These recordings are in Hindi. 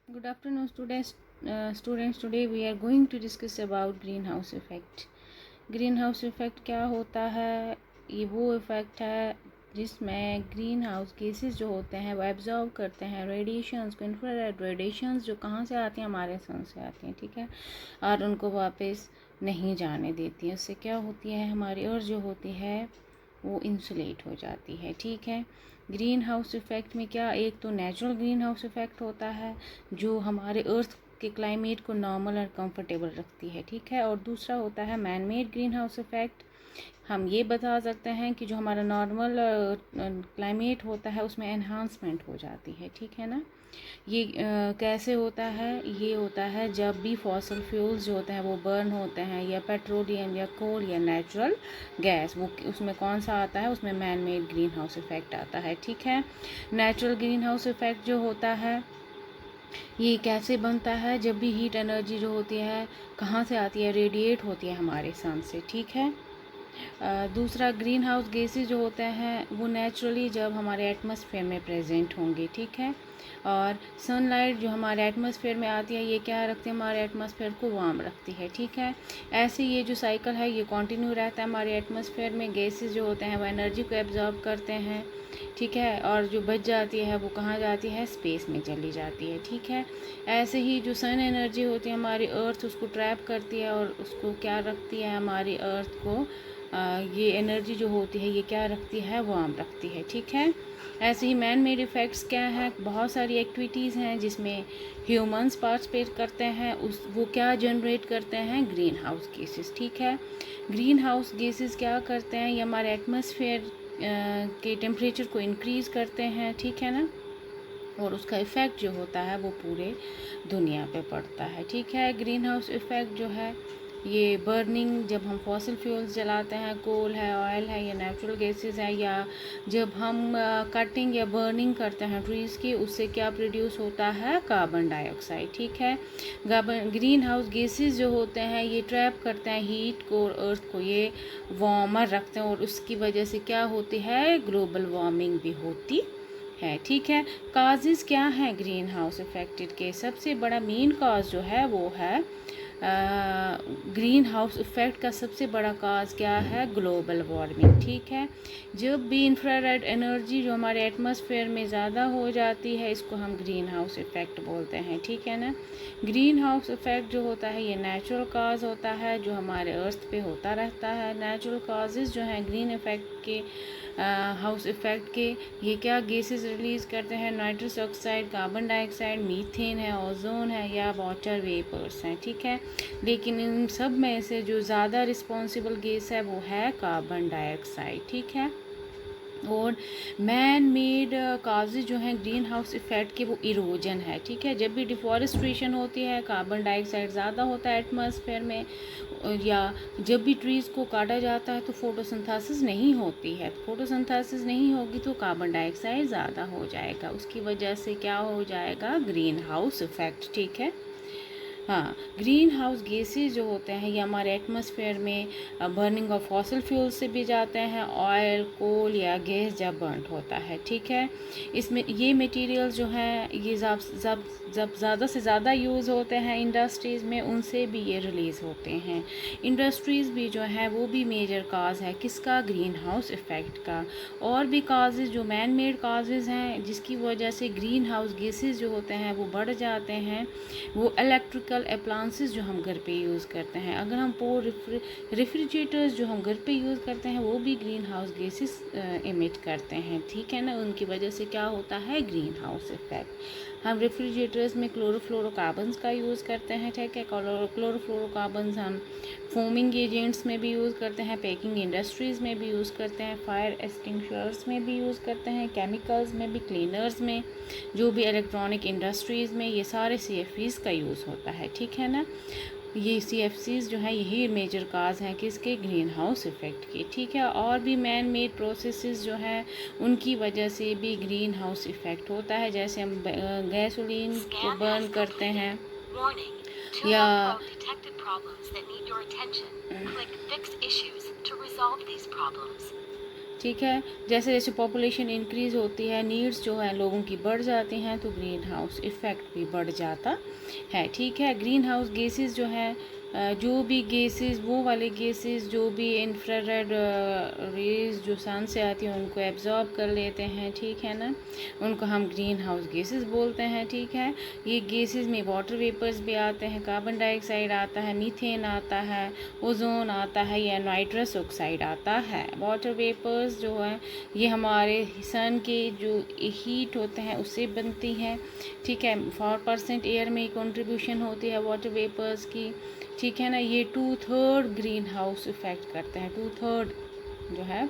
Good afternoon, students. Today we are going to discuss about greenhouse effect. Greenhouse effect क्या होता है? ये वो इफ़ेक्ट है जिसमें ग्रीन हाउस गैसेस जो होते हैं वो एब्जॉर्ब करते हैं रेडिएशंस को, इंफ्रारेड रेडिएशंस जो कहाँ से आती हैं, हमारे सन से आती हैं, ठीक है, और उनको वापस नहीं जाने देती हैं। उससे क्या होती है, हमारी अर्थ जो होती है वो इंसुलेट हो जाती है, ठीक है। ग्रीन हाउस इफ़ेक्ट में क्या, एक तो नेचुरल ग्रीन हाउस इफ़ेक्ट होता है जो हमारे अर्थ के क्लाइमेट को नॉर्मल और कंफर्टेबल रखती है, ठीक है, और दूसरा होता है man made green house effect. हम ये बता सकते हैं कि जो हमारा नॉर्मल क्लाइमेट होता है उसमें एनहांसमेंट हो जाती है, ठीक है ना। ये कैसे होता है, ये होता है जब भी फॉसल फ्यूल्स जो होते हैं वो बर्न होते हैं, या पेट्रोलियम या कोल या नेचुरल गैस, वो उसमें कौन सा आता है, उसमें man made green house effect आता है, ठीक है। नेचुरल ग्रीन हाउस इफ़ेक्ट जो होता है ये कैसे बनता है, जब भी हीट एनर्जी जो होती है कहाँ से आती है, रेडिएट होती है हमारे सन से, ठीक है। दूसरा, ग्रीन हाउस गैसेज जो होते हैं वो नेचुरली जब हमारे एटमॉस्फेयर में प्रेजेंट होंगे, ठीक है, और सनलाइट जो हमारे एटमॉस्फेयर में आती है ये क्या रखती है, हमारे एटमॉस्फेयर को वार्म रखती है, ठीक है। ऐसे ये जो साइकिल है ये कंटिन्यू रहता है, हमारे एटमॉस्फेयर में गैसेज जो होते हैं वो एनर्जी को एब्जॉर्ब करते हैं, ठीक है, और जो बच जाती है वो कहाँ जाती है, स्पेस में चली जाती है, ठीक है। ऐसे ही जो सन एनर्जी होती है हमारी अर्थ उसको ट्रैप करती है और उसको क्या रखती है, हमारी अर्थ को ये एनर्जी जो होती है ये क्या रखती है, वार्म रखती है, ठीक है। ऐसे ही मैन मेड इफ़ेक्ट्स क्या हैं, बहुत सारी एक्टिविटीज़ हैं जिसमें ह्यूमंस पार्टिसिपेट करते हैं, उस वो क्या जनरेट करते हैं, ग्रीन हाउस गैसेस, ठीक है। ग्रीन हाउस गैसेस क्या करते हैं, ये हमारे एटमॉस्फेयर के टेम्परेचर को इंक्रीज़ करते हैं, ठीक है ना, और उसका इफ़ेक्ट जो होता है वो पूरे दुनिया पे पड़ता है, ठीक है। ग्रीन हाउस इफ़ेक्ट जो है ये बर्निंग, जब हम फॉसिल फ्यूल्स जलाते हैं, कोल है, ऑयल है या नेचुरल गैसेस है, या जब हम कटिंग या बर्निंग करते हैं ट्रीज़ की, उससे क्या प्रोड्यूस होता है, कार्बन डाइऑक्साइड, ठीक है। ग्रीन हाउस गैसेस जो होते हैं ये ट्रैप करते हैं हीट को और अर्थ को, ये वार्मर रखते हैं और उसकी वजह से क्या होती है, ग्लोबल वार्मिंग भी होती है, ठीक है। काजेज़ क्या हैं ग्रीन हाउस इफेक्टेड के, सबसे बड़ा मेन काज जो है वो है ग्रीन हाउस इफ़ेक्ट का सबसे बड़ा काज क्या है, ग्लोबल वार्मिंग, ठीक है। जब भी इंफ्रारेड एनर्जी जो हमारे एटमॉस्फेयर में ज़्यादा हो जाती है इसको हम ग्रीन हाउस इफ़ेक्ट बोलते हैं, ठीक है ना। ग्रीन हाउस इफ़ेक्ट जो होता है ये नेचुरल काज होता है जो हमारे अर्थ पे होता रहता है। नेचुरल काजेज़ जो हैं ग्रीन इफ़ेक्ट के, हाउस इफ़ेक्ट के, ये क्या गैसेस रिलीज़ करते हैं, nitrous oxide, carbon dioxide, methane है, ओजोन है या वाटर वेपर्स हैं, ठीक है। लेकिन इन सब में से जो ज़्यादा रिस्पॉन्सिबल गैस है वो है कार्बन डाइऑक्साइड, ठीक है। और मैन मेड काजेज जो हैं ग्रीन हाउस इफ़ेक्ट के वो इरोजन है, ठीक है। जब भी डिफॉरेस्ट्रेशन होती है कार्बन डाइऑक्साइड ज़्यादा होता है एटमॉस्फेयर में, या जब भी ट्रीज़ को काटा जाता है तो फोटोसिंथेसिस नहीं होती है, फोटोसिंथेसिस नहीं होगी तो कार्बन डाइऑक्साइड ज़्यादा हो जाएगा, उसकी वजह से क्या हो जाएगा, ग्रीन हाउस इफ़ेक्ट, ठीक है। हाँ, ग्रीन हाउस गैसेज जो होते हैं ये हमारे एटमॉस्फेयर में बर्निंग ऑफ फॉसिल फ्यूल से भी जाते हैं, ऑयल, कोल या गैस जब बर्न होता है, ठीक है। इसमें ये मटेरियल जो हैं ये जब ज़्यादा से ज़्यादा यूज़ होते हैं इंडस्ट्रीज़ में, उनसे भी ये रिलीज़ होते हैं। इंडस्ट्रीज़ भी जो है वो भी मेजर काज है किसका, ग्रीन हाउस इफ़ेक्ट का। और भी काजेज़ जो मैन मेड काजेज़ हैं जिसकी वजह से ग्रीन हाउस गैसेज जो होते हैं वो बढ़ जाते हैं, वो इलेक्ट्रिकल अप्लायंसेस जो हम घर पे यूज़ करते हैं, अगर हम रेफ्रिजरेटर्स जो हम घर पे यूज़ करते हैं वो भी ग्रीन हाउस गैसेस इमिट करते हैं, ठीक है ना, उनकी वजह से क्या होता है, ग्रीन हाउस इफेक्ट। हम रेफ्रिजरेटर्स में क्लोरोफ्लोरोकार्बन्स का यूज़ करते हैं, ठीक है, क्लोरोफ्लोरोकार्बन्स हम फोमिंग एजेंट्स में भी यूज़ करते हैं, पैकिंग इंडस्ट्रीज़ में भी यूज़ करते हैं, फायर एक्सटिंग्विशर्स में भी यूज़ करते हैं, केमिकल्स में भी, क्लीनर्स में, जो भी इलेक्ट्रॉनिक इंडस्ट्रीज़ में, ये सारे CFCs का यूज़ होता है, ठीक है ना। ये CFCs जो हैं यही मेजर काज हैं किसके, ग्रीन हाउस इफ़ेक्ट के, ठीक है। और भी मैन मेड प्रोसेसेस जो हैं उनकी वजह से भी ग्रीन हाउस इफ़ेक्ट होता है, जैसे हम गैसोलीन को बर्न करते हैं या ठीक है। जैसे जैसे पॉपुलेशन इंक्रीज़ होती है, नीड्स जो है लोगों की बढ़ जाती हैं, तो ग्रीन हाउस इफ़ेक्ट भी बढ़ जाता है। ठीक है। ग्रीन हाउस गैसेस जो है, जो भी गैसेस, वो वाले गैसेस जो भी इंफ्रारेड रेज जो सन से आती हैं उनको एब्जॉर्ब कर लेते हैं। ठीक है ना, उनको हम ग्रीन हाउस गैसेस बोलते हैं। ठीक है। ये गैसेस में वाटर वेपर्स भी आते हैं, कार्बन डाइऑक्साइड आता है, मीथेन आता है, ओजोन आता है, या नाइट्रस ऑक्साइड आता है। वाटर वेपर्स जो है ये हमारे सन के जो हीट होते हैं उससे बनती हैं। ठीक है। 4% एयर में कंट्रीब्यूशन होती है वाटर वेपर्स की। ठीक है ना, ये 2/3 ग्रीन हाउस इफ़ेक्ट करते हैं, 2/3 जो है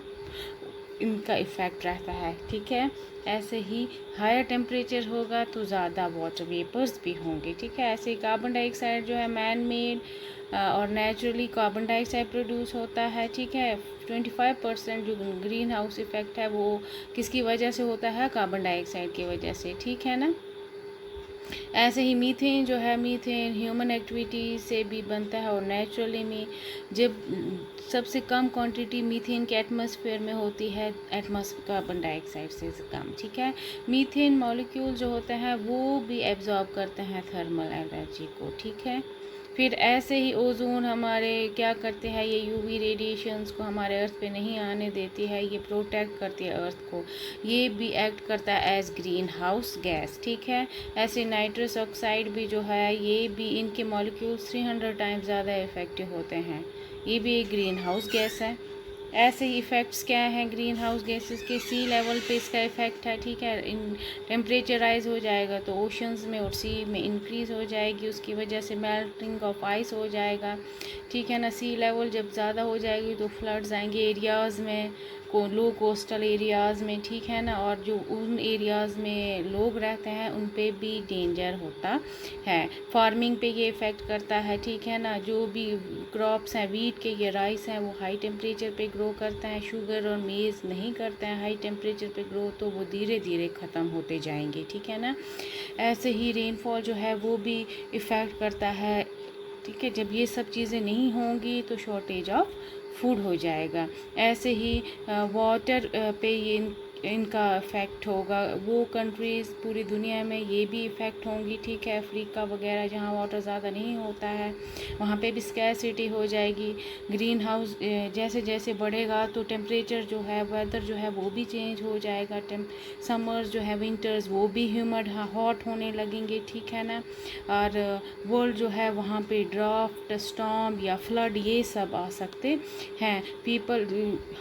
इनका इफ़ेक्ट रहता है। ठीक है। ऐसे ही हायर टेम्परेचर होगा तो ज़्यादा वाटर वेपर्स भी होंगे। ठीक है। ऐसे ही कार्बन डाइऑक्साइड जो है मैन मेड और नेचुरली कार्बन डाइऑक्साइड प्रोड्यूस होता है। ठीक है। 25% जो ग्रीन हाउस इफ़ेक्ट है वो किसकी वजह से होता है? कार्बन डाइऑक्साइड की वजह से। ठीक है ना। ऐसे ही मीथेन जो है, मीथेन ह्यूमन एक्टिविटी से भी बनता है, और नेचुरली में जब सबसे कम क्वांटिटी मीथेन के एटमॉस्फेयर में होती है कार्बन डाइऑक्साइड से कम। ठीक है। मीथेन मॉलिक्यूल जो होते हैं वो भी एब्जॉर्ब करते हैं थर्मल एनर्जी को। ठीक है। फिर ऐसे ही ओजोन हमारे क्या करते हैं, ये यूवी रेडिएशंस को हमारे अर्थ पे नहीं आने देती है, ये प्रोटेक्ट करती है अर्थ को, ये भी एक्ट करता है एज ग्रीन हाउस गैस। ठीक है। ऐसे नाइट्रस ऑक्साइड भी जो है, ये भी इनके मॉलिक्यूल्स 300 टाइम्स ज़्यादा इफ़ेक्टिव होते हैं, ये भी एक ग्रीन हाउस गैस है। ऐसे ही इफ़ेक्ट्स क्या हैं ग्रीन हाउस गैसेस के? सी लेवल पे इसका इफ़ेक्ट है। ठीक है। इन टेम्परेचर राइज हो जाएगा तो ओशंस में और सी में इंक्रीज़ हो जाएगी, उसकी वजह से मेल्टिंग ऑफ आइस हो जाएगा। ठीक है ना। सी लेवल जब ज़्यादा हो जाएगी तो फ्लड्स आएंगे एरियाज़ में, लो कोस्टल एरियाज़ में। ठीक है ना। और जो उन एरियाज़ में लोग रहते हैं उन पे भी डेंजर होता है। फार्मिंग पे ये इफ़ेक्ट करता है। ठीक है ना। जो भी क्रॉप्स हैं, वीट के या राइस हैं, वो हाई टेम्परेचर पे ग्रो करते हैं, शुगर और मेज़ नहीं करते हैं हाई टेम्परेचर पे ग्रो, तो वो धीरे धीरे ख़त्म होते जाएंगे। ठीक है ना। ऐसे ही रेनफॉल जो है वो भी इफ़ेक्ट करता है। ठीक है। जब ये सब चीज़ें नहीं होंगी तो शॉर्टेज ऑफ फूड हो जाएगा। ऐसे ही वाटर पे ये इनका इफ़ेक्ट होगा, वो कंट्रीज़ पूरी दुनिया में ये भी इफ़ेक्ट होंगी। ठीक है। अफ्रीका वगैरह जहाँ वाटर ज़्यादा नहीं होता है वहाँ पे भी स्कैरसिटी हो जाएगी। ग्रीन हाउस जैसे जैसे बढ़ेगा तो टेम्परेचर जो है, वेदर जो है वो भी चेंज हो जाएगा। समर्स जो है, विंटर्स वो भी ह्यूमड हॉट होने लगेंगे। ठीक है ना। और वर्ल्ड जो है वहाँ पे ड्राफ्ट, स्टॉर्म या फ्लड ये सब आ सकते हैं।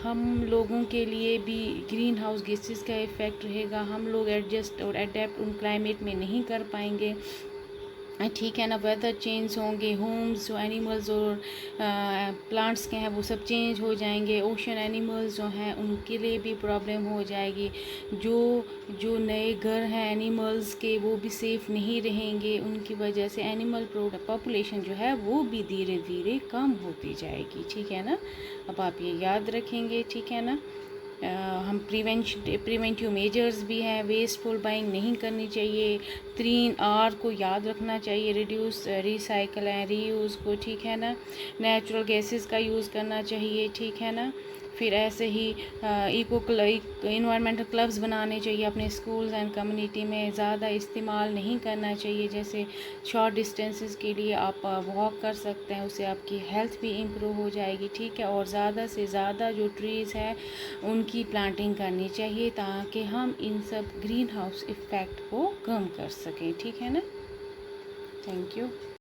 हम लोगों के लिए भी ग्रीन हाउस गैसेस का इफ़ेक्ट रहेगा, हम लोग एडजस्ट और अडेप्ट उन क्लाइमेट में नहीं कर पाएंगे। ठीक है ना। वेदर चेंज होंगे, होम्स जो एनिमल्स और प्लांट्स के हैं वो सब चेंज हो जाएंगे, ओशन एनिमल्स जो हैं उनके लिए भी प्रॉब्लम हो जाएगी, जो जो नए घर हैं एनिमल्स के वो भी सेफ़ नहीं रहेंगे, उनकी वजह से एनिमल पॉपुलेशन जो है वो भी धीरे धीरे कम होती जाएगी। ठीक है ना। अब आप ये याद रखेंगे। ठीक है ना। हम प्रिवेंटिव मेजर्स भी हैं, वेस्टफुल बाइंग नहीं करनी चाहिए, 3R को याद रखना चाहिए, रिड्यूस, रिसाइकल एंड रीयूज़ को। ठीक है ना। नेचुरल गैसेस का यूज़ करना चाहिए। ठीक है ना। फिर ऐसे ही इन्वायरमेंटल क्लब्स बनाने चाहिए अपने स्कूल्स एंड कम्युनिटी में, ज़्यादा इस्तेमाल नहीं करना चाहिए। जैसे शॉर्ट डिस्टेंसेस के लिए आप वॉक कर सकते हैं, उससे आपकी हेल्थ भी इम्प्रूव हो जाएगी। ठीक है। और ज़्यादा से ज़्यादा जो ट्रीज़ है उनकी प्लांटिंग करनी चाहिए ताकि हम इन सब ग्रीन हाउस इफ़ेक्ट को कम कर सकें। ठीक है ना। Thank you.